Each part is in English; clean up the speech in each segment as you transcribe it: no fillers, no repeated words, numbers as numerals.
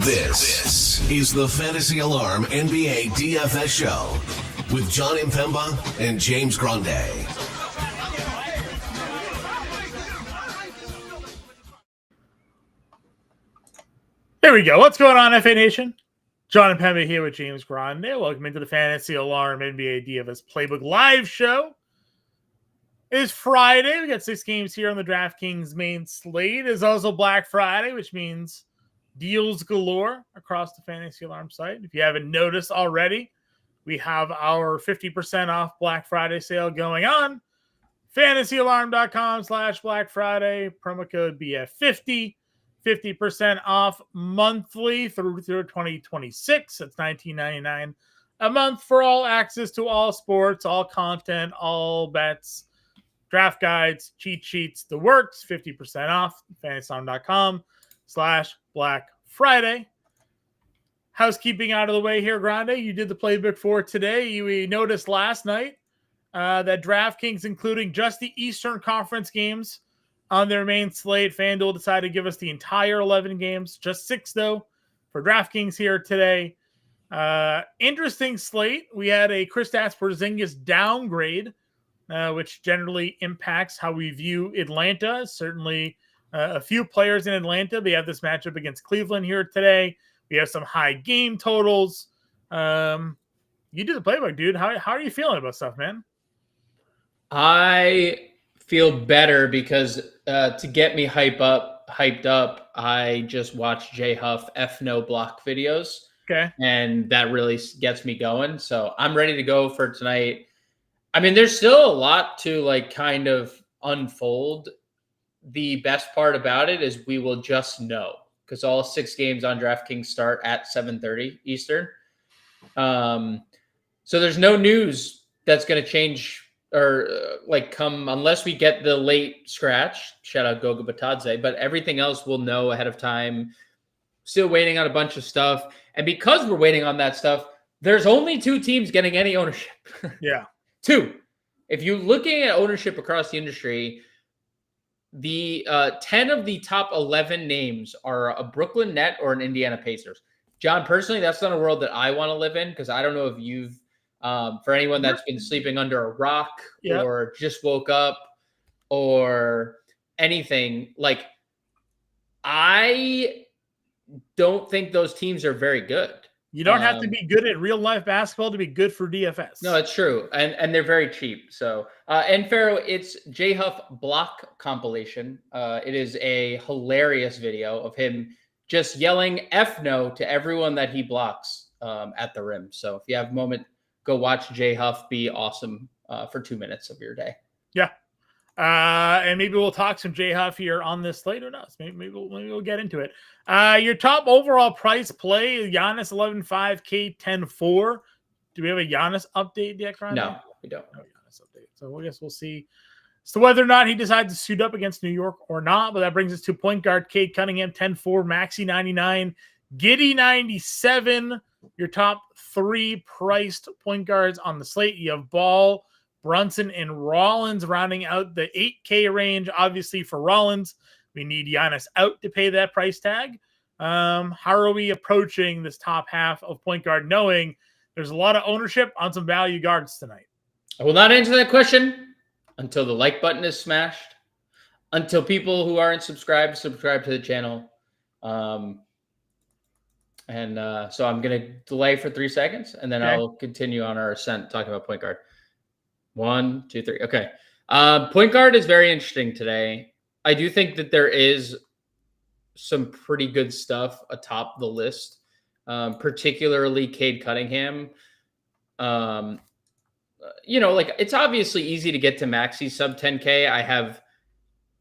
This is the Fantasy Alarm NBA DFS show with John Impemba and James Grande. There we go. What's going on, FA Nation? John Impemba here with James Grande. Welcome into the Fantasy Alarm NBA DFS Playbook live show. It is Friday. We got 6 games here on the DraftKings main slate. It's also Black Friday, which means deals galore across the Fantasy Alarm site. If you haven't noticed already, we have our 50% off Black Friday sale going on. FantasyAlarm.com/Black Friday. Promo code BF50. 50% off monthly through 2026. That's $19.99 a month for all access to all sports, all content, all bets, draft guides, cheat sheets, the works. 50% off. FantasyAlarm.com/Black Friday. Housekeeping out of the way here, Grande. You did the playbook for today. We noticed last night that DraftKings, including just the Eastern Conference games on their main slate, FanDuel decided to give us the entire 11 games, just 6 though, for DraftKings here today. Interesting slate. We had a Kristaps Porzingis downgrade, which generally impacts how we view Atlanta. Certainly a few players in Atlanta. They have this matchup against Cleveland here today. We have some high game totals. You do the playbook, dude. How are you feeling about stuff, man? I feel better because to get me hyped up, I just watched J Huff F no block videos. Okay. And that really gets me going. So I'm ready to go for tonight. I mean, there's still a lot to kind of unfold. The best part about it is we will just know because all 6 games on DraftKings start at 7:30 Eastern. So there's no news that's going to change or come unless we get the late scratch. Shout out Goga Batadze, but everything else we'll know ahead of time. Still waiting on a bunch of stuff. And because we're waiting on that stuff, there's only 2 teams getting any ownership. Yeah. 2. If you're looking at ownership across the industry, the 10 of the top 11 names are a Brooklyn Net or an Indiana Pacers. John, personally, that's not a world that I want to live in because I don't know if you've for anyone that's been sleeping under a rock or just woke up or anything, I don't think those teams are very good. You don't have to be good at real life basketball to be good for DFS. No, it's true. And they're very cheap. So, and Pharaoh, it's J Huff block compilation. It is a hilarious video of him just yelling F no to everyone that he blocks at the rim. So if you have a moment, go watch J Huff be awesome for 2 minutes of your day. Yeah. And maybe we'll talk some J Huff here on this slate or not. Maybe we'll get into it. Your top overall price play, Giannis 11.5, K 10.4. Do we have a Giannis update yet, Grande? No, we don't. No Giannis update. So I guess we'll see. So whether or not he decides to suit up against New York or not, but that brings us to point guard Cade Cunningham 10.4, Maxey 99, Giddey 97. Your top 3 priced point guards on the slate. You have Ball, Brunson, and Rollins rounding out the 8K range. Obviously, for Rollins, we need Giannis out to pay that price tag. How are we approaching this top half of point guard, knowing there's a lot of ownership on some value guards tonight? I will not answer that question until the like button is smashed, until people who aren't subscribe to the channel. So I'm going to delay for 3 seconds, and then I'll continue on our ascent talking about point guard. 1, 2, 3. Okay. Point guard is very interesting today. I do think that there is some pretty good stuff atop the list, particularly Cade Cunningham. It's obviously easy to get to Maxey sub 10K. I have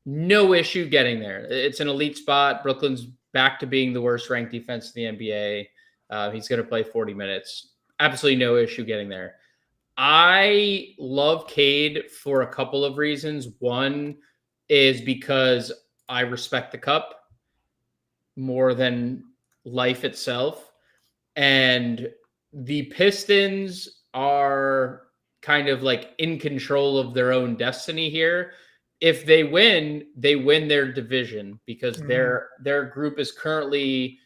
no issue getting there. It's an elite spot. Brooklyn's back to being the worst ranked defense in the NBA. He's going to play 40 minutes. Absolutely no issue getting there. I love Cade for a couple of reasons. One is because I respect the cup more than life itself. And the Pistons are kind of in control of their own destiny here. If they win their division because their group is currently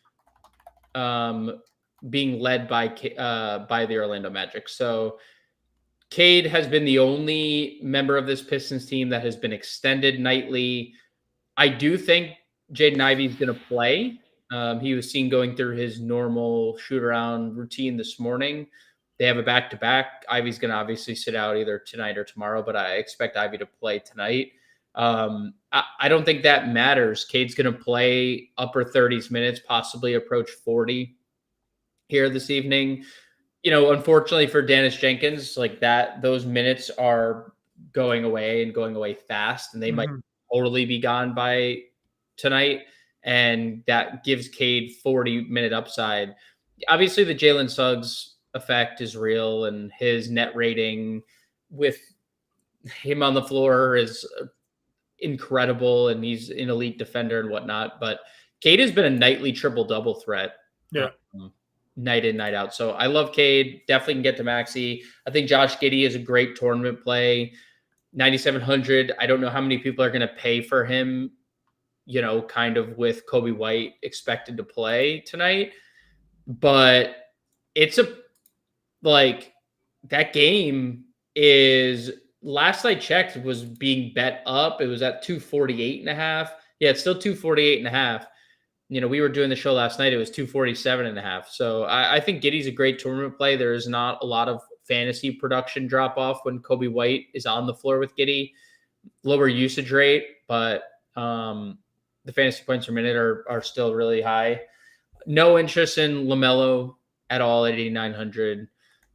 being led by the Orlando Magic. So Cade has been the only member of this Pistons team that has been extended nightly. I do think Jaden Ivey's going to play. He was seen going through his normal shoot-around routine this morning. They have a back-to-back. Ivey's going to obviously sit out either tonight or tomorrow, but I expect Ivey to play tonight. I don't think that matters. Cade's going to play upper 30s minutes, possibly approach 40 here this evening. Unfortunately for Dennis Jenkins, like that, those minutes are going away fast, and they might totally be gone by tonight. And that gives Cade 40-minute upside. Obviously, the Jalen Suggs effect is real, and his net rating with him on the floor is incredible, and he's an elite defender and whatnot. But Cade has been a nightly triple-double threat. Yeah. Night in, night out. So I love Cade. Definitely can get to Maxey. I think Josh Giddey is a great tournament play. 9,700. I don't know how many people are going to pay for him, kind of with Kobe White expected to play tonight. But it's that game is, last I checked, was being bet up. It was at 248.5. Yeah, it's still 248.5. We were doing the show last night. It was 247.5. So I think Giddey's a great tournament play. There is not a lot of fantasy production drop off when Kobe White is on the floor with Giddey. Lower usage rate, but the fantasy points per minute are still really high. No interest in LaMelo at all at 8,900.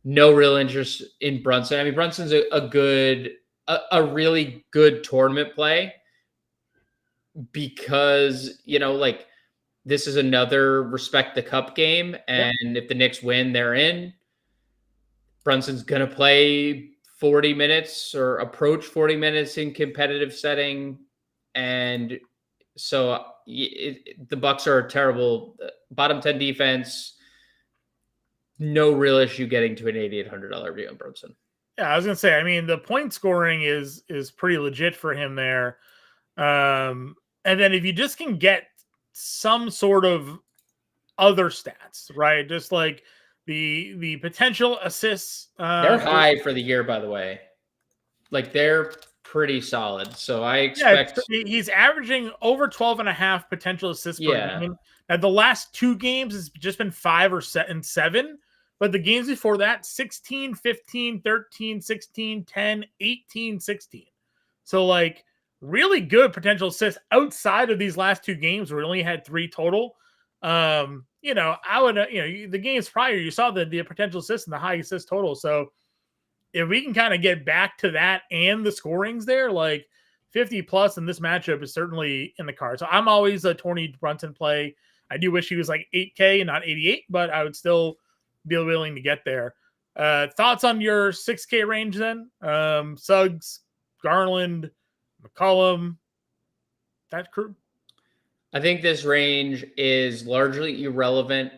No real interest in Brunson. I mean, Brunson's a really good tournament play because, this is another respect the cup game. And if the Knicks win, they're in. Brunson's going to play 40 minutes or approach 40 minutes in competitive setting. And so the Bucks are a terrible bottom 10 defense. No real issue getting to an $8,800 view on Brunson. Yeah, I was going to say, I mean, the point scoring is pretty legit for him there. And then if you just can get some sort of other stats, right? Just like the potential assists. They're high for the year, by the way. Like, they're pretty solid. So I expect he's averaging over 12.5 potential assists per game. Now, the last two games has just been 5 or 7, but the games before that, 16, 15, 13, 16, 10, 18, 16. So like, really good potential assists outside of these last two games where we only had 3 total. I would, the games prior, you saw the potential assists and the high assist total. So if we can kind of get back to that and the scorings there, like 50 plus in this matchup is certainly in the card. So I'm always a Tony Brunson play. I do wish he was like 8K and not 88, but I would still be willing to get there. Thoughts on your 6K range then? Suggs, Garland, McCollum, that crew? I think this range is largely irrelevant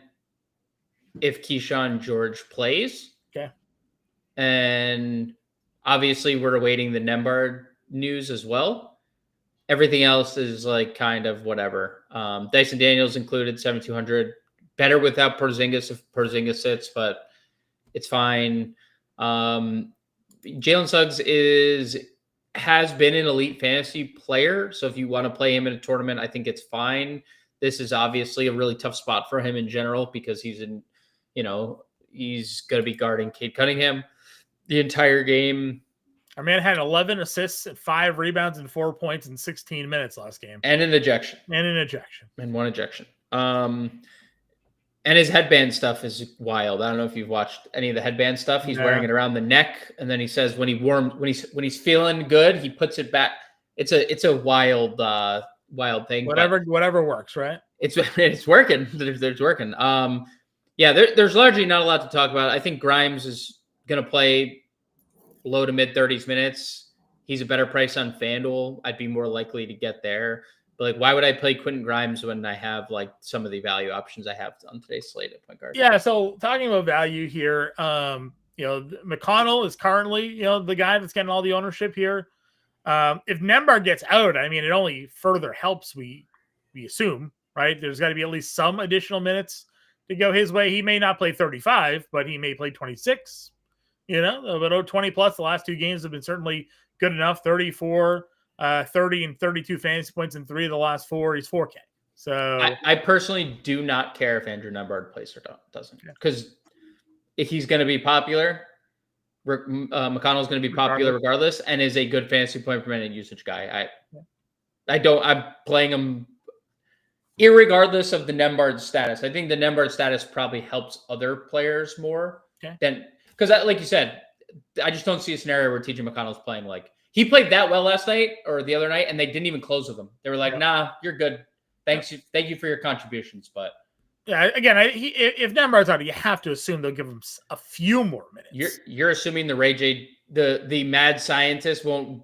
if Keyshawn George plays. Okay. And obviously we're awaiting the Nembhard news as well. Everything else is like kind of whatever. Dyson Daniels included 7,200. Better without Porzingis if Porzingis sits, but it's fine. Jalen Suggs has been an elite fantasy player. So if you want to play him in a tournament, I think it's fine. This is obviously a really tough spot for him in general because he's going to be guarding Cade Cunningham the entire game. Our man had 11 assists, 5 rebounds, and 4 points in 16 minutes last game. And an ejection. And one ejection. And his headband stuff is wild. I don't know if you've watched any of the headband stuff. He's wearing it around the neck, and then he says when he's feeling good, he puts it back. It's a wild thing. Whatever works, right? It's working. There's working. There's largely not a lot to talk about. I think Grimes is going to play low to mid 30s minutes. He's a better price on FanDuel. I'd be more likely to get there. But like, why would I play Quentin Grimes when I have like some of the value options I have on today's slate at point guard? Yeah. So talking about value here, McConnell is currently, the guy that's getting all the ownership here. If Nembhard gets out, I mean, it only further helps. We assume, right? There's got to be at least some additional minutes to go his way. He may not play 35, but he may play 26. But 20 plus the last 2 games have been certainly good enough. 34, 30, and 32 fantasy points in 3 of the last 4. He's 4K. So I personally do not care if Andrew Nembhard plays or doesn't, because if he's going to be popular, McConnell's going to be popular regardless, and is a good fantasy point per minute usage guy. I'm playing him irregardless of the Nembhard status. I think the Nembhard status probably helps other players more than, because like you said, I just don't see a scenario where TJ McConnell's playing like he played that well last night or the other night, and they didn't even close with him. They were like, "Nah, you're good. Thank you for your contributions." But yeah, again, if Nembhard's out, you have to assume they'll give him a few more minutes. You're assuming the Ray J, the mad scientist won't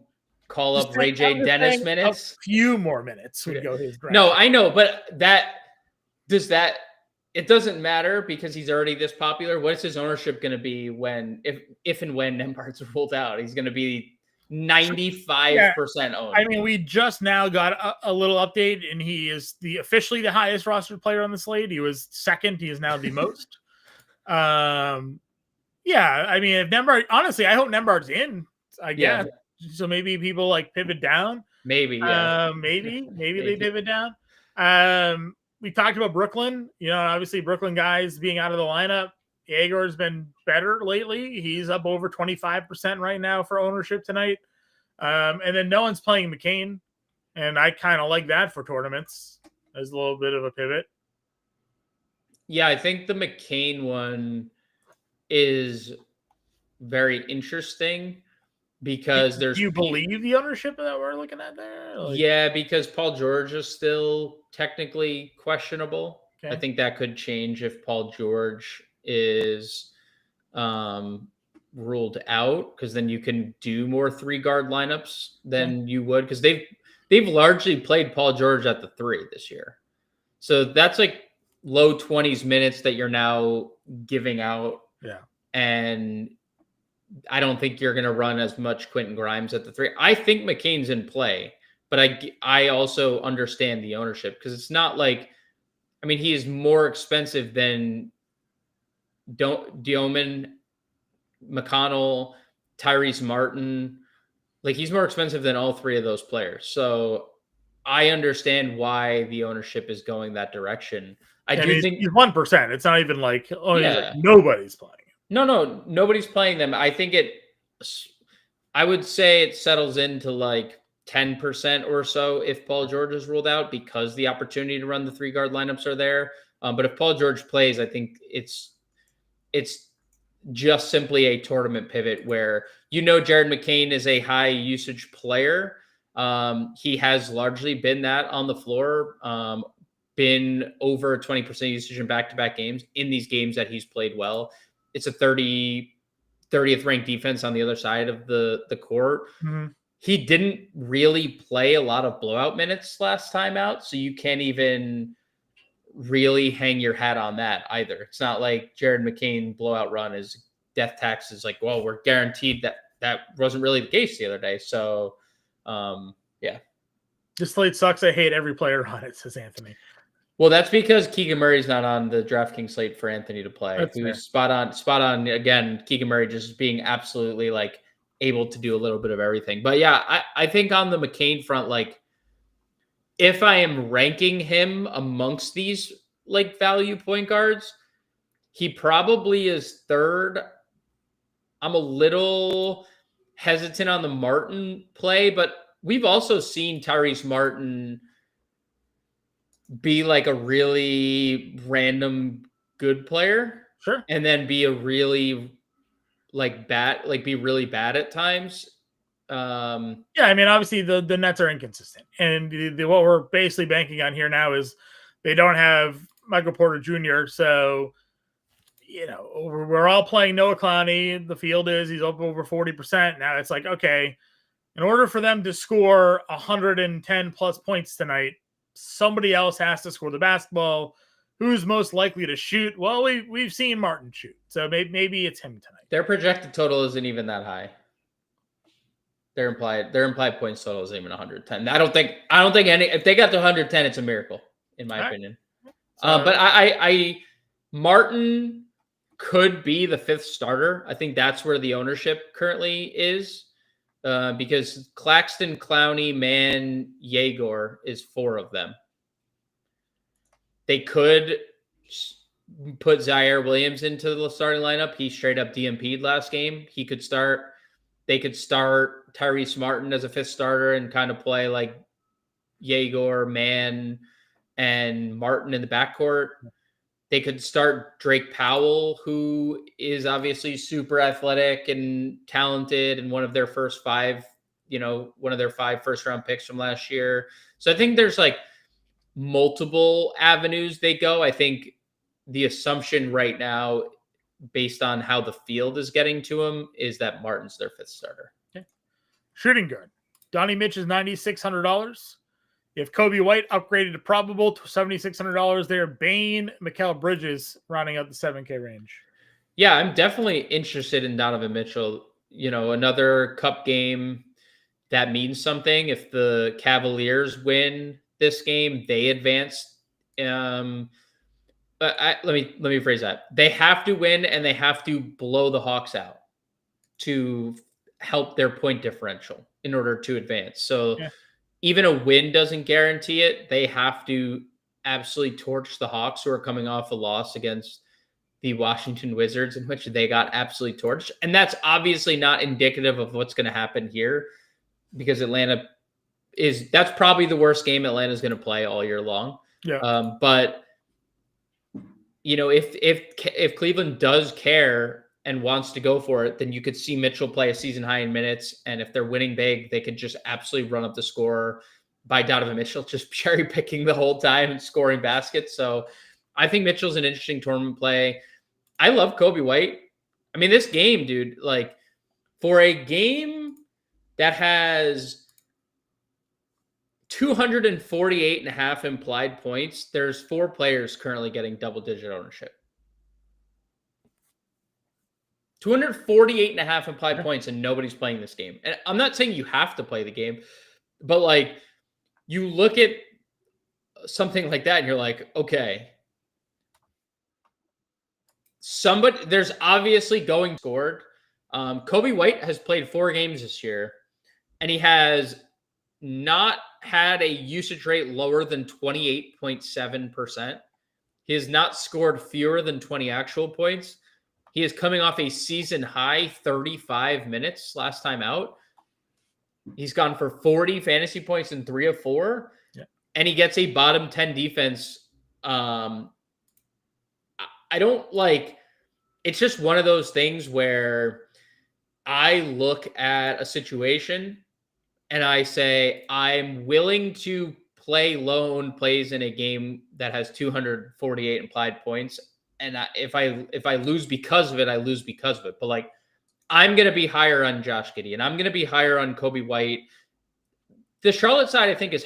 call up Ray J Dennis minutes. A few more minutes would go his ground. No, I know, but it doesn't matter because he's already this popular. What's his ownership going to be if and when Nembhard's ruled out? He's going to be 95% owned. I mean, we just now got a little update, and he is officially the highest rostered player on the slate. He was second. He is now the most. I mean, if Nembhard, honestly, I hope Nembhard's in. I guess. So maybe people like pivot down. Maybe they pivot down. We talked about Brooklyn. Obviously Brooklyn guys being out of the lineup. Yegor's been better lately. He's up over 25% right now for ownership tonight. And then no one's playing McCain. And I kind of like that for tournaments as a little bit of a pivot. Yeah, I think the McCain one is very interesting because Do you believe the ownership that we're looking at there? Yeah, because Paul George is still technically questionable. Okay. I think that could change if Paul George is ruled out, because then you can do more 3-guard lineups than you would, because they've largely played Paul George at the 3 this year. So that's like low 20s minutes that you're now giving out. Yeah. And I don't think you're going to run as much Quentin Grimes at the 3. I think McCain's in play, but I also understand the ownership, because it's not like, I mean, he is more expensive than Dioman, McConnell, Tyrese Martin. Like, he's more expensive than all 3 of those players. So I understand why the ownership is going that direction. I do think he's 1%. It's not even like, nobody's playing. No, nobody's playing them. I think I would say it settles into like 10% or so if Paul George is ruled out, because the opportunity to run the 3-guard lineups are there. But if Paul George plays, I think it's just simply a tournament pivot where, Jared McCain is a high usage player. He has largely been that on the floor, been over 20% usage in back-to-back games in these games that he's played well. It's a 30th ranked defense on the other side of the court. Mm-hmm. He didn't really play a lot of blowout minutes last time out, so you can't even really hang your hat on that either. It's not like Jared McCain blowout run is death tax is like, well, we're guaranteed that wasn't really the case the other day. So, yeah. This slate sucks. I hate every player on it, says Anthony. Well, that's because Keegan Murray's not on the DraftKings slate for Anthony to play. That's he fair. was spot on again. Keegan Murray just being absolutely like able to do a little bit of everything. But yeah, I think on the McCain front, like, if I am ranking him amongst these like value point guards, he probably is 3rd. I'm a little hesitant on the Martin play, but we've also seen Tyrese Martin be like a really random good player. Sure. And then be a really be really bad at times. Yeah, I mean, obviously the Nets are inconsistent. And what we're basically banking on here now is they don't have Michael Porter Jr. So, we're all playing Noah Clowney. The field he's up over 40%. Now it's like, okay, in order for them to score 110 plus points tonight, somebody else has to score the basketball. Who's most likely to shoot? Well, we've seen Martin shoot, so maybe it's him tonight. Their projected total isn't even that high. Their implied points total isn't even 110. I don't think any. If they got to 110, it's a miracle, in my opinion. But Martin could be the 5th starter. I think that's where the ownership currently is, because Claxton, Clowney, Mann, Yegor is 4 of them. They could put Zaire Williams into the starting lineup. He straight up DMP'd last game. He could start. They could start Tyrese Martin as a 5th starter and kind of play like Yegor, Mann, and Martin in the backcourt. They could start Drake Powell, who is obviously super athletic and talented and one of their 5 first-round picks from last year. So I think there's like multiple avenues they go. I think the assumption right now, based on how the field is getting to him, is that Martin's their 5th starter. Okay. Shooting guard. Donnie Mitch is $9,600. If Kobe White upgraded to probable to $7,600 there, Bane, Mikal Bridges rounding out the 7K range. Yeah, I'm definitely interested in Donovan Mitchell. Another cup game that means something. If the Cavaliers win this game, they advance. Let me phrase that. They have to win and they have to blow the Hawks out to help their point differential in order to advance. So even a win doesn't guarantee it. They have to absolutely torch the Hawks, who are coming off a loss against the Washington Wizards, in which they got absolutely torched. And that's obviously not indicative of what's going to happen here, because that's probably the worst game Atlanta's going to play all year long. Yeah. But if Cleveland does care and wants to go for it, then you could see Mitchell play a season high in minutes. And if they're winning big, they could just absolutely run up the score by Donovan Mitchell, just cherry picking the whole time and scoring baskets. So I think Mitchell's an interesting tournament play. I love Kobe White. I mean, this game, dude, like for a game that has 248.5 implied points, there's 4 players currently getting double-digit ownership. 248.5 implied points, and nobody's playing this game. And I'm not saying you have to play the game, but like you look at something like that and you're like, okay, there's obviously going scored. Kobe White has played 4 games this year, and he has not had a usage rate lower than 28.7%. He has not scored fewer than 20 actual points. He is coming off a season high 35 minutes last time out. He's gone for 40 fantasy points in 3 of 4. Yeah. And he gets a bottom 10 defense. I don't like, it's just one of those things where I look at a situation and I say, I'm willing to play lone plays in a game that has 248 implied points. And if I lose because of it, I lose because of it. But like, I'm going to be higher on Josh Giddey, and I'm going to be higher on Kobe White. The Charlotte side, I think, is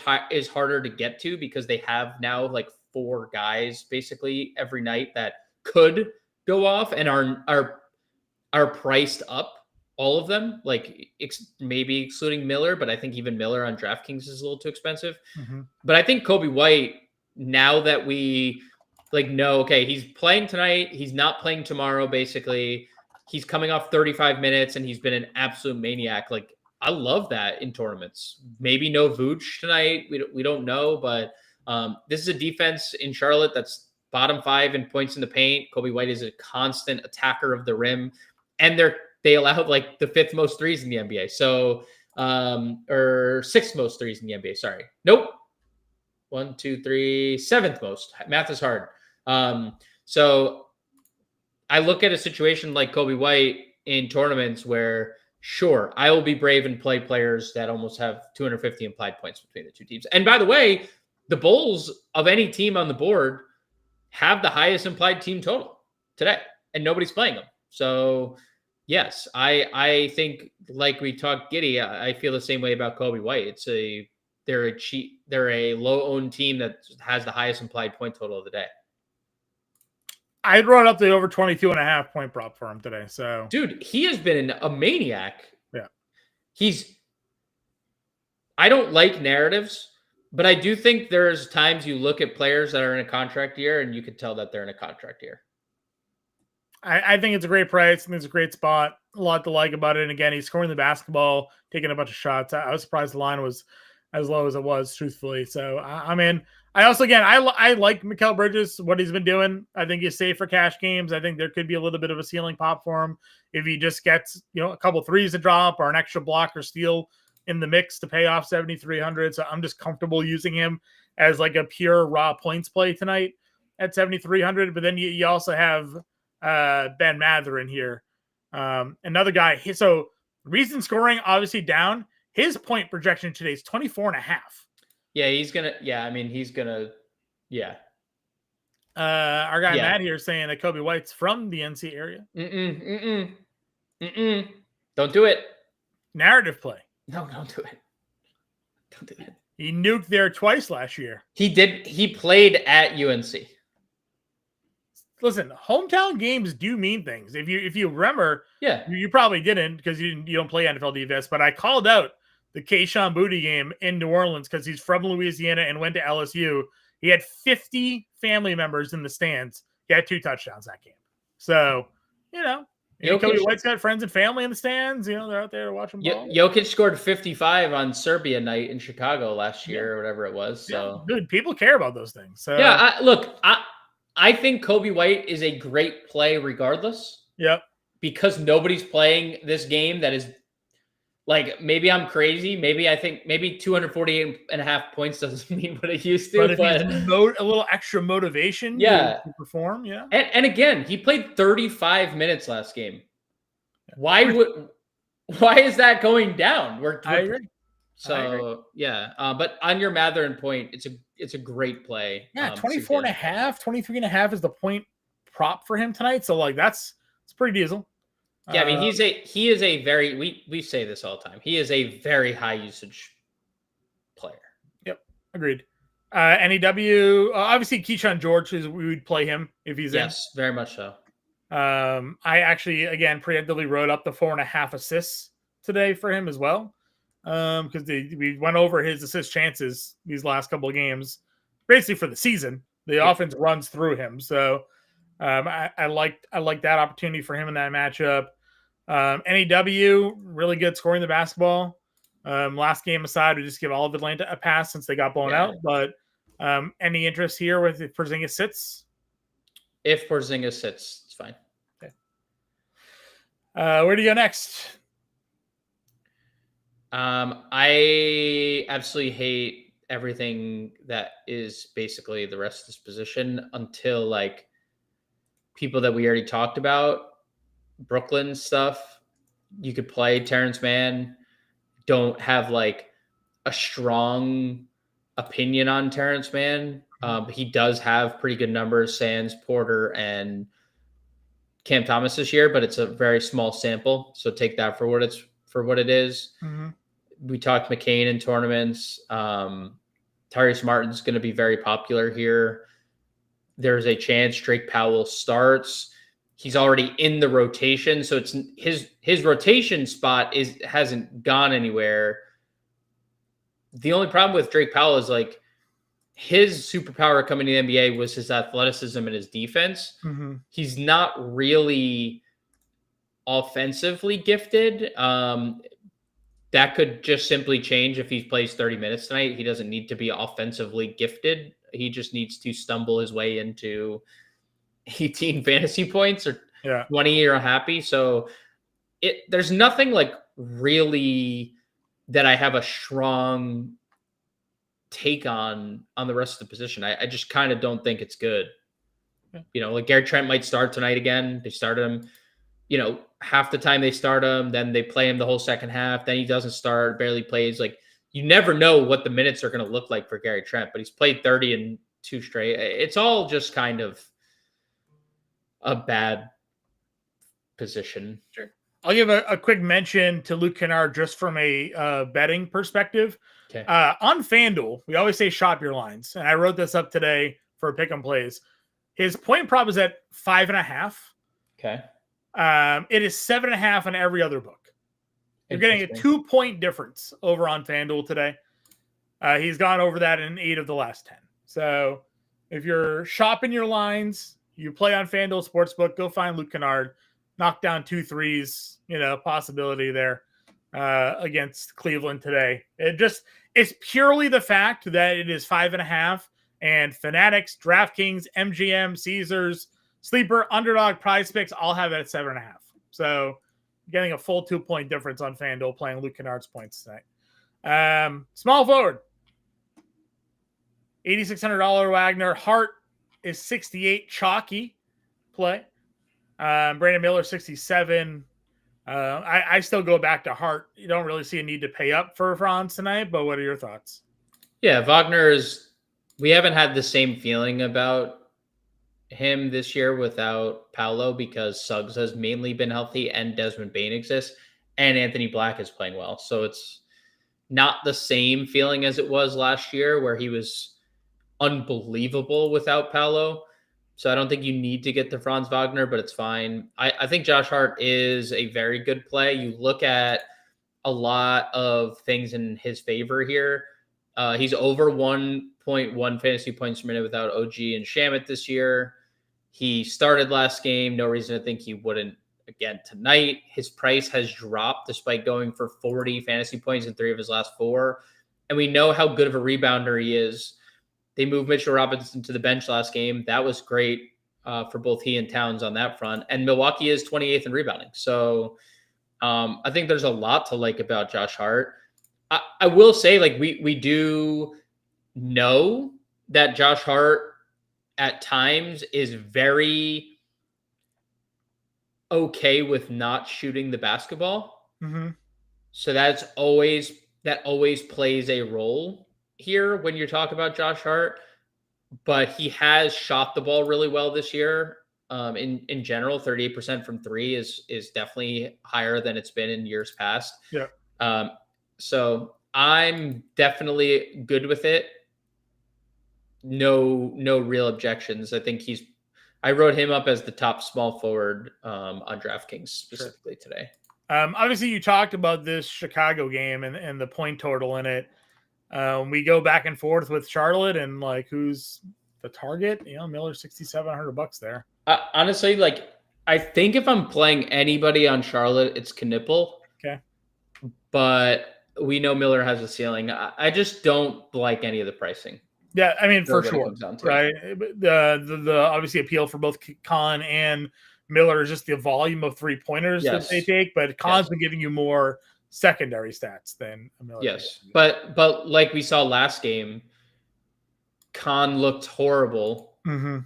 harder to get to because they have now like 4 guys basically every night that could go off and are priced up. All of them, like maybe excluding Miller, but I think even Miller on DraftKings is a little too expensive. Mm-hmm. But I think Kobe White, now that we know, okay, he's playing tonight, he's not playing tomorrow, basically. He's coming off 35 minutes and he's been an absolute maniac. Like, I love that in tournaments. Maybe no Vooch tonight. We don't know, but this is a defense in Charlotte that's bottom 5 in points in the paint. Kobe White is a constant attacker of the rim, and they allowed like the 5th most threes in the NBA. So, or 6th most threes in the NBA. Sorry. Nope. 1, 2, 3, 7th most. Math is hard. So I look at a situation like Kobe White in tournaments where, sure, I will be brave and play players that almost have 250 implied points between the 2 teams. And by the way, the Bulls of any team on the board have the highest implied team total today, and nobody's playing them. So yes, I think, like we talked Giddey, I feel the same way about Kobe White. They're a low-owned team that has the highest implied point total of the day. I brought up the over 22.5 point prop for him today. So, dude, he has been a maniac. Yeah. I don't like narratives, but I do think there's times you look at players that are in a contract year and you could tell that they're in a contract year. I think it's a great price. I think it's a great spot. A lot to like about it. And again, he's scoring the basketball, taking a bunch of shots. I was surprised the line was as low as it was, truthfully. So I'm in. I also, again, I like Mikal Bridges, what he's been doing. I think he's safe for cash games. I think there could be a little bit of a ceiling pop for him if he just gets, a couple threes to drop or an extra block or steal in the mix to pay off 7,300. So I'm just comfortable using him as like a pure raw points play tonight at 7,300. But then you also have Ben Mather in here. Another guy. So recent scoring obviously down. His point projection today is 24.5. Yeah, he's gonna. Yeah. Our guy Matt here saying that Kobe White's from the NC area. Don't do it. Narrative play. No, don't do it. Don't do it. He nuked there twice last year. He did. He played at UNC. Listen, hometown games do mean things. If you remember, you probably didn't because you don't play NFL DFS, but I called out the Keyshawn Boutte game in New Orleans because he's from Louisiana and went to LSU. He had 50 family members in the stands. He had 2 touchdowns that game. So, Kobe White's got friends and family in the stands. They're out there watching ball. Jokic scored 55 on Serbia night in Chicago last year or whatever it was. So, dude, people care about those things. So I think Kobe White is a great play regardless. Yep. Because nobody's playing this game that is like, maybe I'm crazy. Maybe I think 248.5 points doesn't mean what it used to. But if a little extra motivation to perform, And again, he played 35 minutes last game. Why is that going down? I agree. So but on your Matherin point, it's a great play. 24.5, 23.5 is the point prop for him tonight. So it's pretty diesel. Yeah, I mean he is a very we say this all the time. He is a very high usage player. Yep, agreed. NEW, obviously Keyshawn George we would play him if he's in. Yes, very much so. I actually again preemptively wrote up the 4.5 assists today for him as well. Because we went over his assist chances these last couple of games, basically for the season. The offense runs through him, so I like that opportunity for him in that matchup. NEW really good scoring the basketball. Last game aside, we just give all of Atlanta a pass since they got blown out. But any interest here with if Porzingis sits? If Porzingis sits, it's fine. Okay. Where do you go next? I absolutely hate everything that is basically the rest of this position until people that we already talked about, Brooklyn stuff. You could play Terrence Mann. Don't have a strong opinion on Terrence Mann. He does have pretty good numbers, Sands, Porter, and Cam Thomas this year, but it's a very small sample. So take that for what it is. Mm-hmm. We talked McCain in tournaments. Tyrese Martin's going to be very popular here. There's a chance Drake Powell starts. He's already in the rotation, so it's his rotation spot hasn't gone anywhere. The only problem with Drake Powell is his superpower coming to the NBA was his athleticism and his defense. Mm-hmm. He's not really offensively gifted. That could just simply change if he plays 30 minutes tonight. He doesn't need to be offensively gifted. He just needs to stumble his way into 18 fantasy points or 20 or happy. So there's nothing really that I have a strong take on the rest of the position. I just kind of don't think it's good. Yeah. Gary Trent might start tonight again. They started him. Half the time they start him, then they play him the whole second half. Then he doesn't start, barely plays. You never know what the minutes are going to look like for Gary Trent, but he's played 30 and 2 straight. It's all just kind of a bad position. Sure. I'll give a quick mention to Luke Kennard just from a betting perspective. Okay. On FanDuel, we always say shop your lines, and I wrote this up today for pick 'em plays. His point prop is at 5.5. Okay. It is 7.5 on every other book. You're getting a 2-point difference over on FanDuel today. He's gone over that in 8 of the last 10. So if you're shopping your lines, You play on FanDuel Sportsbook, go find Luke Kennard, knock down 2 threes, possibility there against Cleveland today. It's purely the fact that it is 5.5, and Fanatics, DraftKings, MGM, Caesars, Sleeper, Underdog, Prize Picks all have it at 7.5. So getting a full 2-point difference on FanDuel playing Luke Kennard's points tonight. Small forward, $8,600 Wagner. Hart is 68, chalky play. Brandon Miller, 67. I still go back to Hart. You don't really see a need to pay up for Franz tonight, but what are your thoughts? Yeah, we haven't had the same feeling about him this year without Paolo because Suggs has mainly been healthy and Desmond Bane exists and Anthony Black is playing well. So it's not the same feeling as it was last year where he was unbelievable without Paolo. So I don't think you need to get to Franz Wagner, but it's fine. I think Josh Hart is a very good play. You look at a lot of things in his favor here. He's over 1.1 fantasy points per minute without OG and Shamet this year. He started last game. No reason to think he wouldn't again tonight. His price has dropped despite going for 40 fantasy points in 3 of his last 4. And we know how good of a rebounder he is. They moved Mitchell Robinson to the bench last game. That was great for both he and Towns on that front. And Milwaukee is 28th in rebounding. So I think there's a lot to like about Josh Hart. I will say, like, we do know that Josh Hart at times is very okay with not shooting the basketball. Mm-hmm. So that always plays a role here when you talk about Josh Hart, but he has shot the ball really well this year. In general, 38% from 3 is definitely higher than it's been in years past. Yeah. So I'm definitely good with it. No real objections. I think I wrote him up as the top small forward on DraftKings specifically today. Obviously you talked about this Chicago game and the point total in it. We go back and forth with Charlotte and like who's the target. Miller's $6,700 there. Honestly, like I think if I'm playing anybody on Charlotte, it's Knipple. Okay, but we know Miller has a ceiling. I just don't like any of the pricing. Yeah, I mean, for sure, right? The obviously appeal for both Khan and Miller is just the volume of 3-pointers that they take, but Khan's been giving you more secondary stats than Miller. Yes, but like we saw last game, Khan looked horrible. Mm-hmm.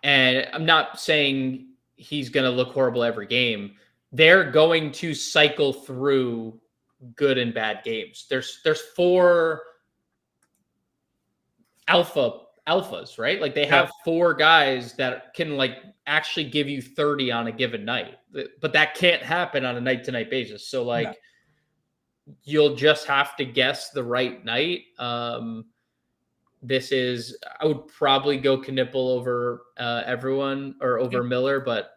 And I'm not saying he's going to look horrible every game. They're going to cycle through good and bad games. There's 4 alphas, right? Like they have 4 guys that can like actually give you 30 on a given night, but that can't happen on a night to night basis. So like you'll just have to guess the right night. I would probably go Knipple over everyone or over Miller, but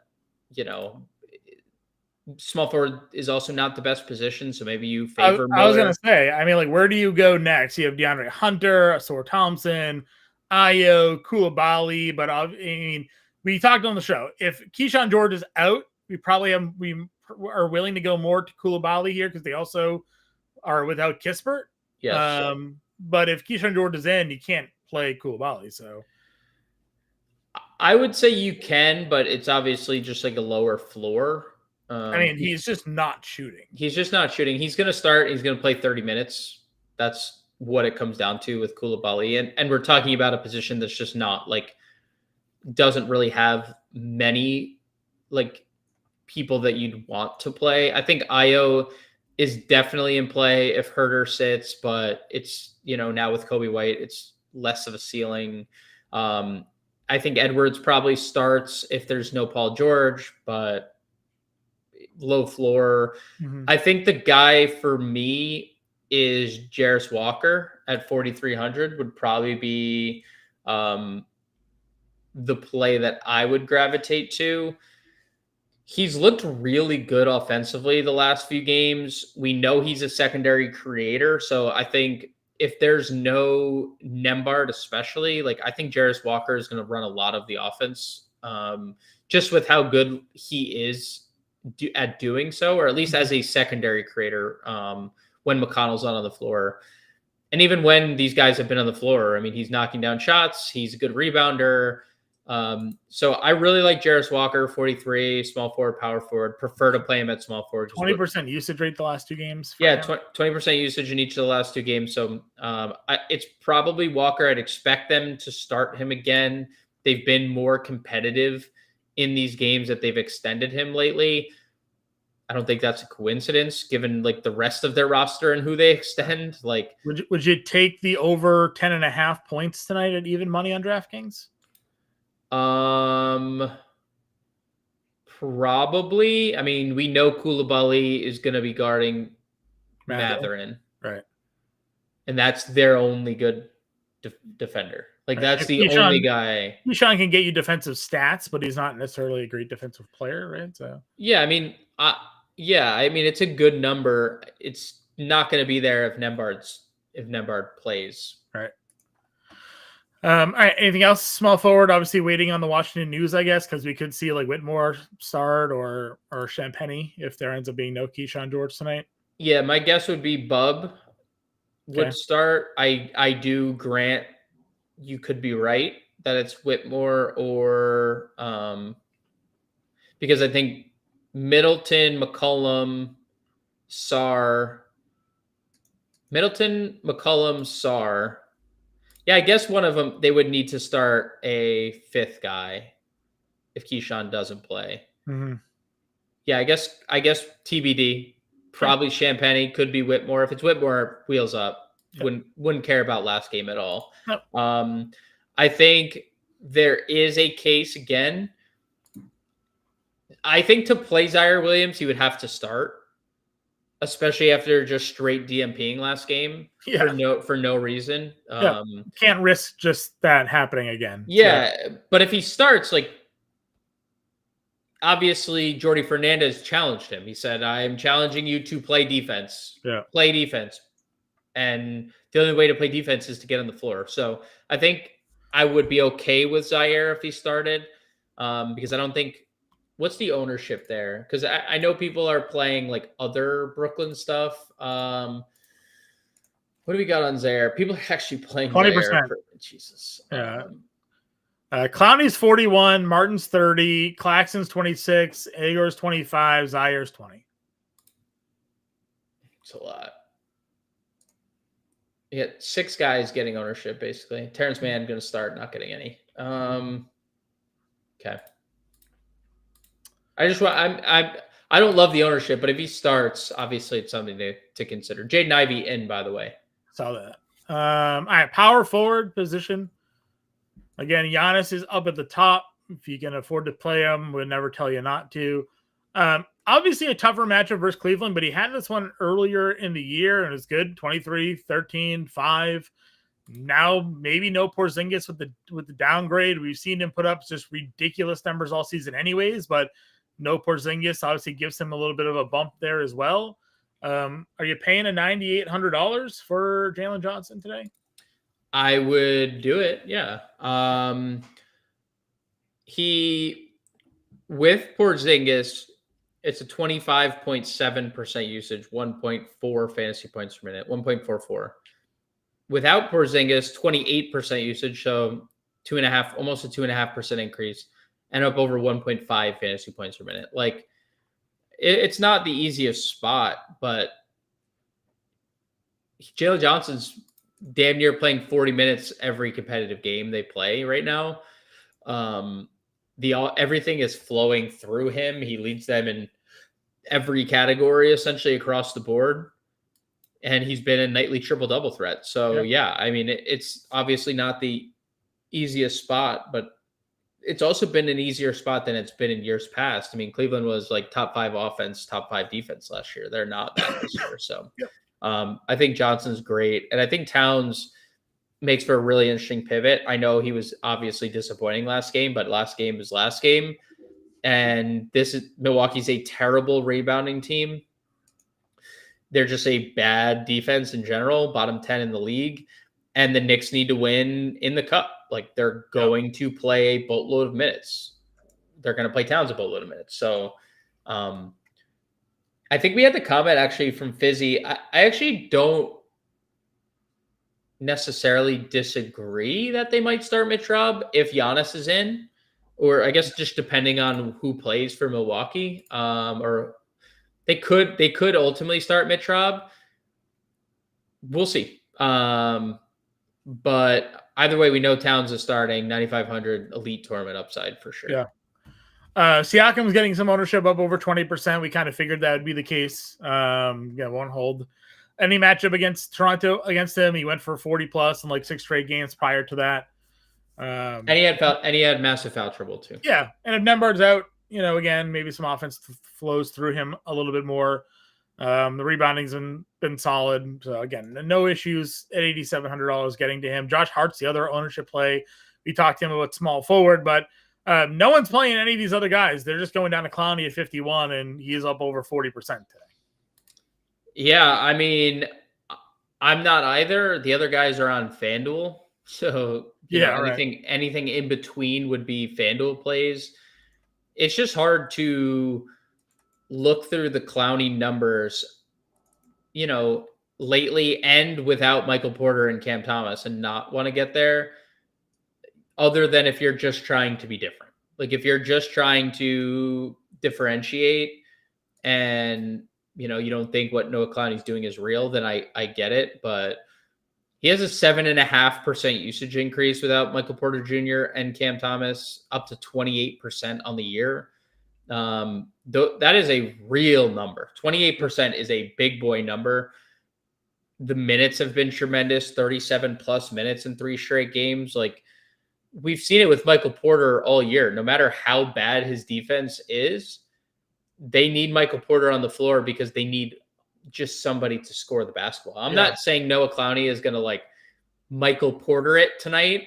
small forward is also not the best position, so maybe you favor Miller. I was going to say, I mean, like, where do you go next? You have DeAndre Hunter, Asor Thompson, Ayo, Koulibaly, but I mean, we talked on the show. If Keyshawn George is out, we are willing to go more to Koulibaly here because they also are without Kispert. Yes. But if Keyshawn George is in, you can't play Koulibaly. So I would say you can, but it's obviously just like a lower floor. I mean, he's just not shooting. He's just not shooting. He's going to start. He's going to play 30 minutes. That's what it comes down to with Koulibaly. And we're talking about a position that's just not like, doesn't really have many like people that you'd want to play. I think Ayo is definitely in play if Herter sits, but it's, now with Kobe White, it's less of a ceiling. I think Edwards probably starts if there's no Paul George, but low floor. Mm-hmm. I think the guy for me is Jarris Walker at 4,300 would probably be the play that I would gravitate to. He's looked really good offensively the last few games. We know he's a secondary creator, so I think if there's no Nembhard, especially, like I think Jarris Walker is going to run a lot of the offense, just with how good he is at doing so, or at least as a secondary creator when McConnell's not on the floor. And even when these guys have been on the floor, I mean, he's knocking down shots. He's a good rebounder. So I really like Jarris Walker, 43, small forward, power forward. Prefer to play him at small forward. 20% usage rate the last 2 games. Yeah, 20% usage in each of the last 2 games. So it's probably Walker. I'd expect them to start him again. They've been more competitive in these games that they've extended him lately. I don't think that's a coincidence given like the rest of their roster and who they extend. Like, would you take the over 10.5 points tonight at even money on DraftKings? Probably. I mean, we know Koulibaly is going to be guarding Mathurin. Right. And that's their only good defender. Like, that's the only guy. Keyshawn can get you defensive stats, but he's not necessarily a great defensive player, right? So yeah, I mean, it's a good number. It's not going to be there if Nembhard plays. Right. All right. Anything else? Small forward, obviously waiting on the Washington News, I guess, because we could see like Whitmore start or Champagny if there ends up being no Keyshawn George tonight. Yeah, my guess would be Bub would start. I do grant you could be right that it's Whitmore or because I think Middleton, McCollum, Sarr. Yeah, I guess one of them, they would need to start a 5th guy if Keyshawn doesn't play. Mm-hmm. Yeah, I guess TBD. Probably Champagny, could be Whitmore. If it's Whitmore, wheels up. Yep. Wouldn't care about last game at all. Yep. I think there is a case again. I think to play Zaire Williams, he would have to start, especially after just straight DMPing last game for no reason. Can't risk just that happening again. Yeah, but if he starts, like, obviously Jordi Fernandez challenged him. He said, "I'm challenging you to play defense. Yeah, play defense." And the only way to play defense is to get on the floor. So I think I would be okay with Zaire if he started, because I don't think. What's the ownership there? Because I know people are playing like other Brooklyn stuff. What do we got on Zaire? People are actually playing 20%. Jesus. Yeah. Clowney's 41, Martin's 30, Claxton's 26, Agor's 25, Zaire's 20. It's a lot. You got 6 guys getting ownership, basically. Terrence Mann going to start, not getting any. Okay. I don't love the ownership, but if he starts, obviously it's something to consider. Jaden Ivey in, by the way. Saw that. All right, power forward position. Again, Giannis is up at the top. If you can afford to play him, we'll never tell you not to. Obviously a tougher matchup versus Cleveland, but he had this one earlier in the year and it was good. 23, 13, 5. Now maybe no Porzingis with the downgrade. We've seen him put up just ridiculous numbers all season anyways, but no Porzingis obviously gives him a little bit of a bump there as well. Are you paying a $9,800 for Jalen Johnson today? I would do it. Yeah. With Porzingis, it's a 25.7% usage, 1.4 fantasy points per minute, 1.44. Without Porzingis, 28% usage, so almost a 2.5% increase, and up over 1.5 fantasy points per minute. Like, it's not the easiest spot, but Jalen Johnson's damn near playing 40 minutes every competitive game they play right now. Everything is flowing through him. He leads them in every category, essentially across the board. And he's been a nightly triple-double threat. So, yeah, I mean, it's obviously not the easiest spot, but it's also been an easier spot than it's been in years past. I mean, Cleveland was like top 5 offense, top 5 defense last year. They're not that this year. So I think Johnson's great. And I think Towns makes for a really interesting pivot. I know he was obviously disappointing last game, but last game was last game. And Milwaukee's a terrible rebounding team. They're just a bad defense in general, bottom 10 in the league. And the Knicks need to win in the cup. Like they're going to play a boatload of minutes. They're going to play Towns a boatload of minutes. So I think we had the comment actually from Fizzy. I actually don't necessarily disagree that they might start Mitch Rob if Giannis is in, or I guess just depending on who plays for Milwaukee, or they could ultimately start Mitch Rob. We'll see. But either way, we know Towns is starting. 9,500 elite tournament upside for sure. Yeah. Siakam's getting some ownership up over 20%. We kind of figured that would be the case. Won't hold any matchup against Toronto against him. He went for 40 plus in like 6 straight games prior to that. And he had massive foul trouble too. Yeah. And if Nembhard's out, again, maybe some offense flows through him a little bit more. The rebounding's been solid. So again, no issues at $8,700 getting to him. Josh Hart's the other ownership play. We talked to him about small forward, but no one's playing any of these other guys. They're just going down to Clowney at 51, and he is up over 40% today. Yeah, I mean, I'm not either. The other guys are on FanDuel, so anything in between would be FanDuel plays. It's just hard to look through the Clowney numbers, lately and without Michael Porter and Cam Thomas and not want to get there. Other than if you're just trying to be different. Like if you're just trying to differentiate and, you don't think what Noah Clowney's doing is real, then I get it. But he has a 7.5% usage increase without Michael Porter Jr. and Cam Thomas, up to 28% on the year. That is a real number. 28% is a big boy number. The minutes have been tremendous, 37 plus minutes in 3 straight games. Like, we've seen it with Michael Porter all year. No matter how bad his defense is, they need Michael Porter on the floor because they need just somebody to score the basketball. I'm not saying Noah Clowney is going to like Michael Porter it tonight,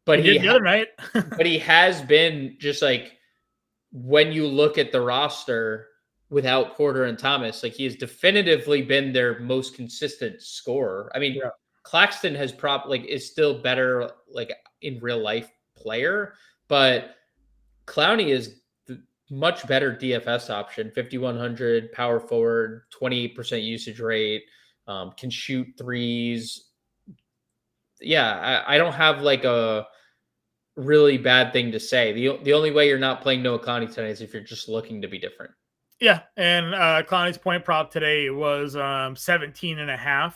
but he did the other night. But he has been just like, when you look at the roster without Porter and Thomas, like he has definitively been their most consistent scorer. I mean, Claxton has is still better like in real life player, but Clowney is the much better DFS option. 5,100 power forward, 28% usage rate, can shoot threes. Yeah, I don't have like a really bad thing to say. The only way you're not playing Noah Clowney tonight is if you're just looking to be different. Yeah, and Clowney's point prop today was 17.5.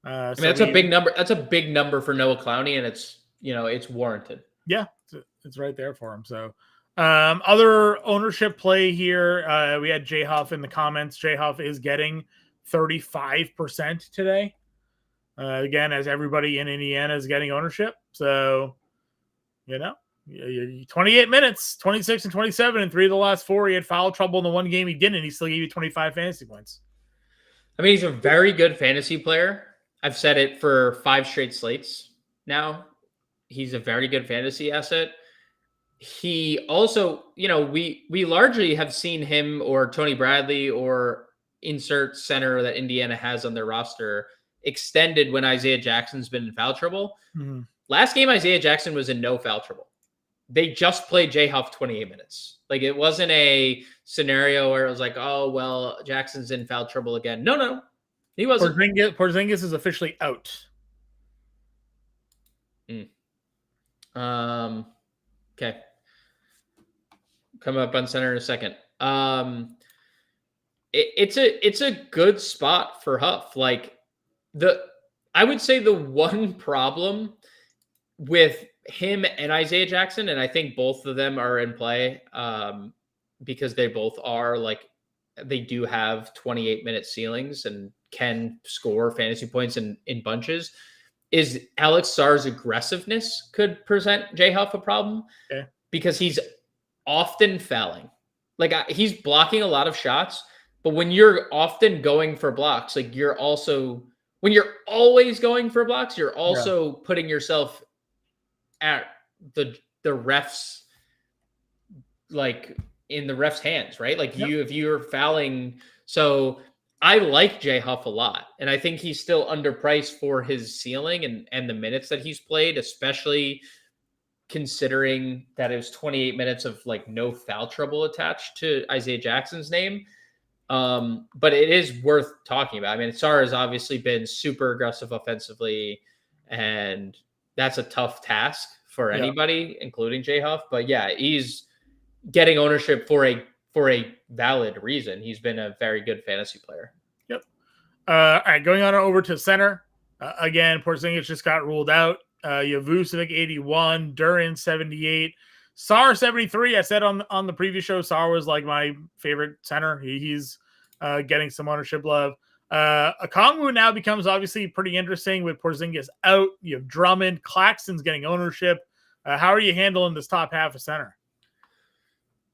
I mean, that's a big number. That's a big number for Noah Clowney, and it's warranted. Yeah, it's right there for him. So, other ownership play here. We had J Huff in the comments. J Huff is getting 35% today. Again, as everybody in Indiana is getting ownership. So, 28 minutes, 26 and 27, and 3 of the last 4. He had foul trouble in the one game he didn't. He still gave you 25 fantasy points. I mean, he's a very good fantasy player. I've said it for 5 straight slates now. He's a very good fantasy asset. He also, we largely have seen him or Tony Bradley or insert center that Indiana has on their roster extended when Isaiah Jackson's been in foul trouble. Mm-hmm. Last game, Isaiah Jackson was in no foul trouble. They just played J Huff 28 minutes. Like, it wasn't a scenario where it was like, oh, well, Jackson's in foul trouble again. No. He wasn't. Porzingis is officially out. Okay. Come up on center in a second. It's a good spot for Huff. Like, I would say the one problem with him and Isaiah Jackson, and I think both of them are in play, because they both are like, they do have 28-minute ceilings and can score fantasy points in bunches, is Alex Sarr's aggressiveness could present J Huff a problem. Okay. Because he's often fouling. Like, he's blocking a lot of shots, but when you're often going for blocks, like when you're always going for blocks, you're also putting yourself at the refs, like in the refs' hands, right? Like if you're fouling. So I like Jay Huff a lot, and I think he's still underpriced for his ceiling and the minutes that he's played, especially considering that it was 28 minutes of like no foul trouble attached to Isaiah Jackson's name. But it is worth talking about. I mean, Sarr has obviously been super aggressive offensively, and that's a tough task for anybody, including Jay Huff. But yeah, he's getting ownership for a valid reason. He's been a very good fantasy player. Yep. All right, going on over to center. Again, Porzingis just got ruled out. You have Vucevic 81, Duran 78, Sarr 73. I said on the previous show, Sarr was like my favorite center. He's getting some ownership love. Okongwu now becomes obviously pretty interesting with Porzingis out. You have Drummond, Claxton's getting ownership. How are you handling this top half of center?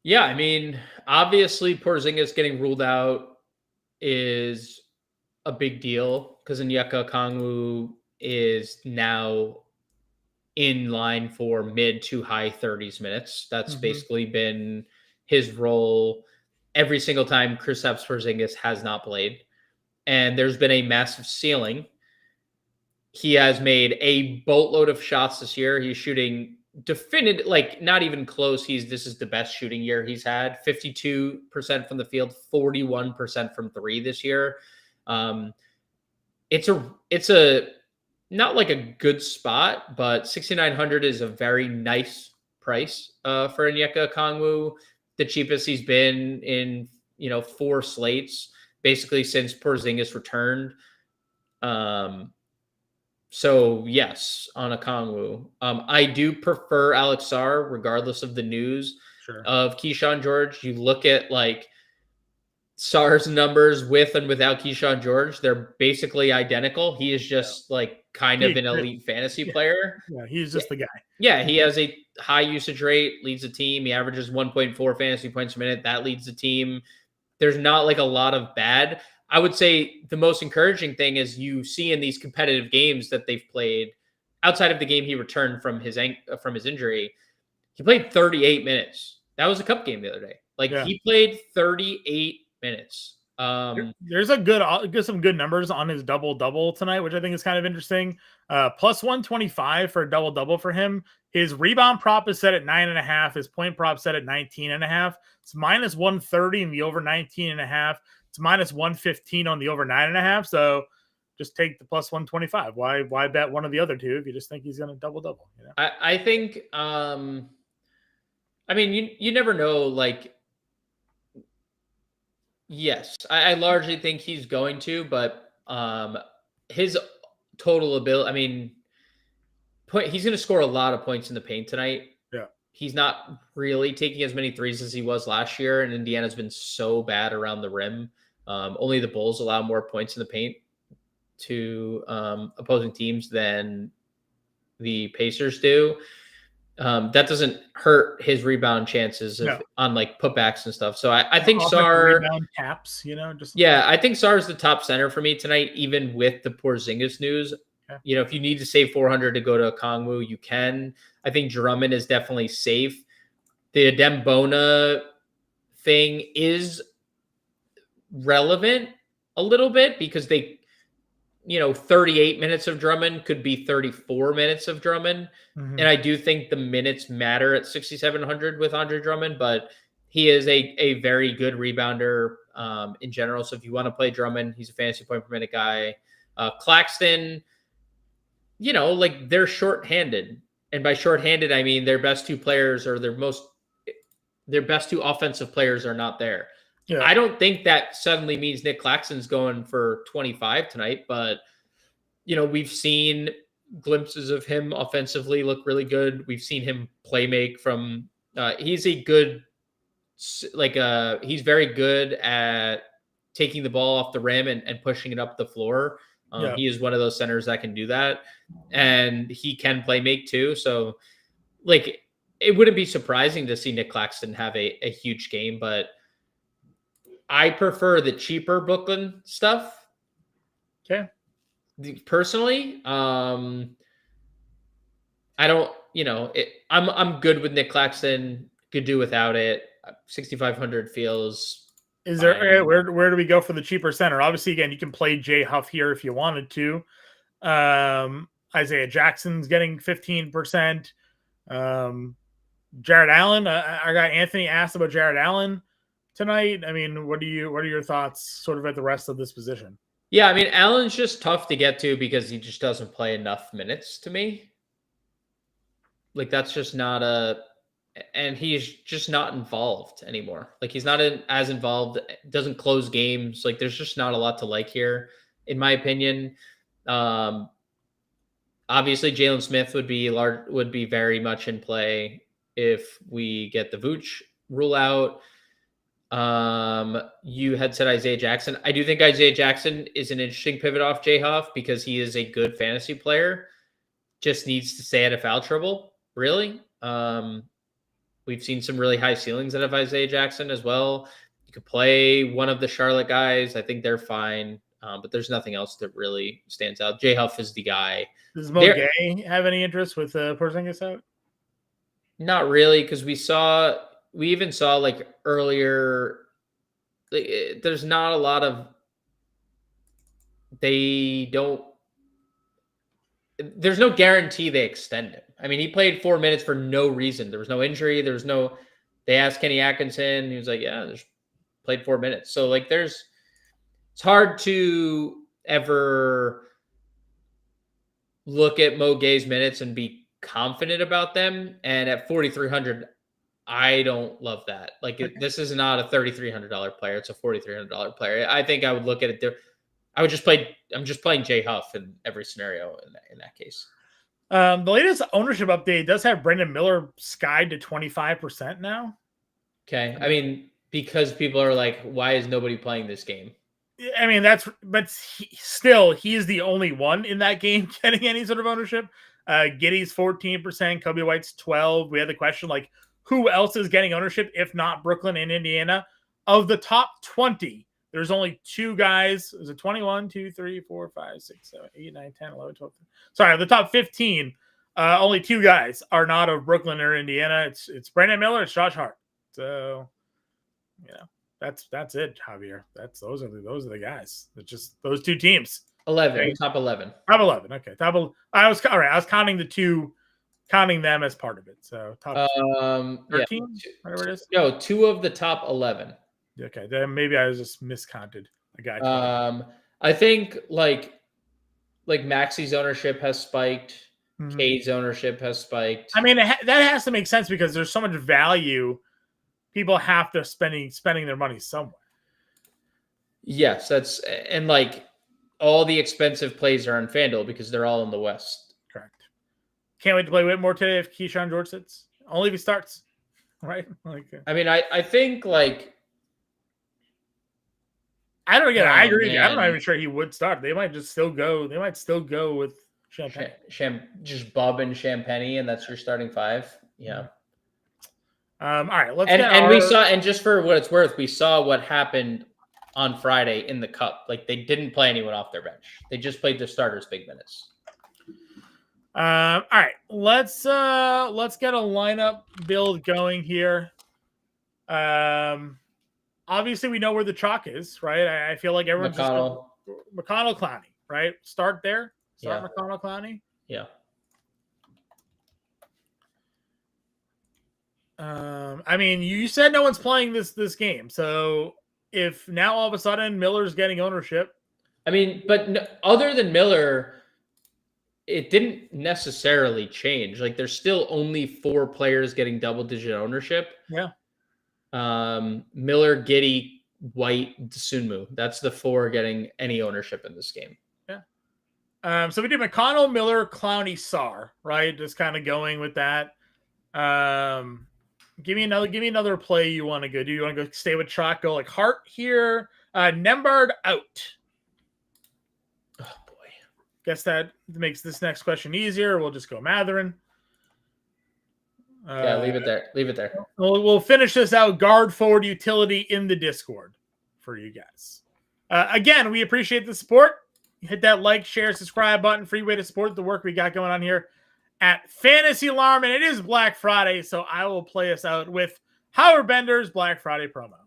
Yeah, I mean, obviously Porzingis getting ruled out is a big deal because Onyeka Okongwu is now in line for mid to high 30s minutes. That's basically been his role every single time Kristaps Porzingis has not played. And there's been a massive ceiling. He has made a boatload of shots this year. He's shooting definitive, like not even close. This is the best shooting year he's had. 52% from the field, 41% from three this year. It's a not like a good spot, but 6,900 is a very nice price for Onyeka Okongwu. The cheapest he's been in 4 slates, basically since Porzingis returned. So yes, on Okongwu. I do prefer Alex Sarr, regardless of the news of Keyshawn George. You look at like Sarr's numbers with and without Keyshawn George, they're basically identical. He is just like kind of an elite fantasy player. Yeah, he's just the guy. Yeah, he has a high usage rate, leads the team. He averages 1.4 fantasy points per minute. That leads the team. There's not like a lot of bad. I would say the most encouraging thing is you see in these competitive games that they've played, outside of the game he returned from his injury, he played 38 minutes. That was a cup game the other day. He played 38 minutes. There's some good numbers on his double-double tonight, which I think is kind of interesting. Plus 125 for a double-double for him. His rebound prop is set at 9.5. His point prop set at 19.5. It's minus 130 in the over 19.5. It's minus 115 on the over 9.5. So just take the plus 125. Why bet one of the other two if you just think he's going to double-double? You know? I think, I mean, you never know, like, yes, I largely think he's going to, but his total ability, I mean, he's going to score a lot of points in the paint tonight. Yeah. He's not really taking as many threes as he was last year, and Indiana's been so bad around the rim. Only the Bulls allow more points in the paint to opposing teams than the Pacers do. That doesn't hurt his rebound chances on like putbacks and stuff. So I think Sarr rebound caps, I think Sarr is the top center for me tonight, even with the Porzingis news. Okay. If you need to save 400 to go to Okongwu, you can. I think Drummond is definitely safe. The Adem-Bona thing is relevant a little bit because 38 minutes of Drummond could be 34 minutes of Drummond. Mm-hmm. And I do think the minutes matter at 6,700 with Andre Drummond, but he is a very good rebounder in general. So if you want to play Drummond, he's a fantasy point per minute guy. Claxton, they're shorthanded. And by shorthanded, I mean their best two players or their best two offensive players are not there. Yeah. I don't think that suddenly means Nick Claxton's going for 25 tonight, but we've seen glimpses of him offensively look really good. We've seen him play make from he's very good at taking the ball off the rim and pushing it up the floor. He is one of those centers that can do that, and he can play make too. So it wouldn't be surprising to see Nick Claxton have a huge game, but I prefer the cheaper Brooklyn stuff. Okay. Personally, I don't, I'm good with Nick Claxton. Could do without it. 6,500 feels Is there where do we go for the cheaper center? Obviously, again, you can play Jay Huff here if you wanted to. Isaiah Jackson's getting 15%. Jared Allen. Our guy Anthony asked about Jared Allen tonight. I mean, what are your thoughts sort of at the rest of this position? Yeah, I mean, Allen's just tough to get to because he just doesn't play enough minutes to me. Like that's just not and he's just not involved anymore. Like he's not as involved, doesn't close games. Like there's just not a lot to like here, in my opinion. Obviously Jalen Smith would be very much in play if we get the Vooch rule out. You had said Isaiah Jackson. I do think Isaiah Jackson is an interesting pivot off Jay Huff because he is a good fantasy player. Just needs to stay out of foul trouble, really. We've seen some really high ceilings out of Isaiah Jackson as well. You could play one of the Charlotte guys. I think they're fine. But there's nothing else that really stands out. Jay Huff is the guy. Does Mo Gay have any interest with Porzingis out? Not really, because we even saw like earlier. There's not a lot of. There's no guarantee they extend him. I mean, he played 4 minutes for no reason. There was no injury. They asked Kenny Atkinson. He was like, yeah, played 4 minutes. So like it's hard to ever look at Mo Gay's minutes and be confident about them. And at 4,300, I don't love that. Like this is not a $3,300 player. It's a $4,300 player. I think I would look at it there. I'm just playing Jay Huff in every scenario in that case. The latest ownership update does have Brandon Miller skied to 25% now. Okay. I mean, because people are like, why is nobody playing this game? I mean, he's the only one in that game getting any sort of ownership. Giddey's 14%, Kobe White's 12%. We had the question, like, who else is getting ownership if not Brooklyn and Indiana? Of the top 20, there's only two guys. Is it 21, 2, 3, 4, 5, 6, 7, 8, 9, 10, 11, 12? Sorry, the top 15, only two guys are not of Brooklyn or Indiana. It's Brandon Miller, it's Josh Hart. So, that's it, Javier. Those are the guys. It's just those two teams. 11, okay. Top 11. Top 11. Okay. I was counting the two, counting them as part of it. So top 13, whatever it is. No, 2 of the top 11. Okay, then maybe I was just miscounted. I think like Maxi's ownership has spiked. Mm-hmm. K's ownership has spiked. I mean, that has to make sense because there's so much value. People have to spending their money somewhere. Yes, and like all the expensive plays are on FanDuel because they're all in the West. Correct. Can't wait to play Whitmore today if Keyshawn George sits. Only if he starts. Right? I mean, I think like. I don't I agree with you. I'm not even sure he would start. They might just still go. They might still go with Champagne. Just Bub and Champagne, and that's your starting 5. Yeah. All right. We saw, and just for what it's worth, we saw what happened on Friday in the Cup. Like they didn't play anyone off their bench. They just played their starters big minutes. All right. Let's get a lineup build going here. Obviously, we know where the chalk is, right? I feel like everyone's McConnell, Clowney, right? Start there. McConnell, Clowney. Yeah. I mean, you said no one's playing this game, so if now all of a sudden Miller's getting ownership, I mean, but other than Miller, it didn't necessarily change. Like, there's still only 4 players getting double-digit ownership. Yeah. Miller, Giddey, White, Sunmu. That's the 4 getting any ownership in this game. Yeah. So we did McConnell, Miller, Clowney, Sarr, right? Just kind of going with that. Give me another play you want to go. Do you want to go stay with Chalk? Go like Hart here. Nembhard out. Oh boy. Guess that makes this next question easier. We'll just go Matherin. Yeah, leave it there. We'll finish this out. Guard forward utility in the Discord for you guys. Again, we appreciate the support. Hit that like, share, subscribe button. Free way to support the work we got going on here at Fantasy Alarm. And it is Black Friday, so I will play us out with Howard Bender's Black Friday promo.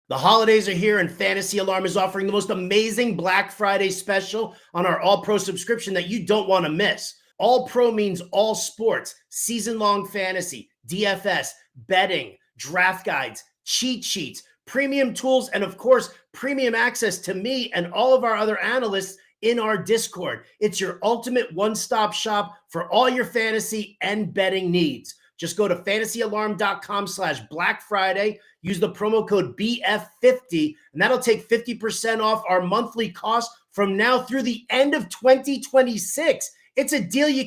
The holidays are here and Fantasy Alarm is offering the most amazing Black Friday special on our All-Pro subscription that you don't want to miss. All-Pro means all sports, season-long fantasy, DFS, betting, draft guides, cheat sheets, premium tools, and of course, premium access to me and all of our other analysts in our Discord. It's your ultimate one-stop shop for all your fantasy and betting needs. Just go to fantasyalarm.com/Black Friday, use the promo code BF50, and that'll take 50% off our monthly cost from now through the end of 2026. It's a deal you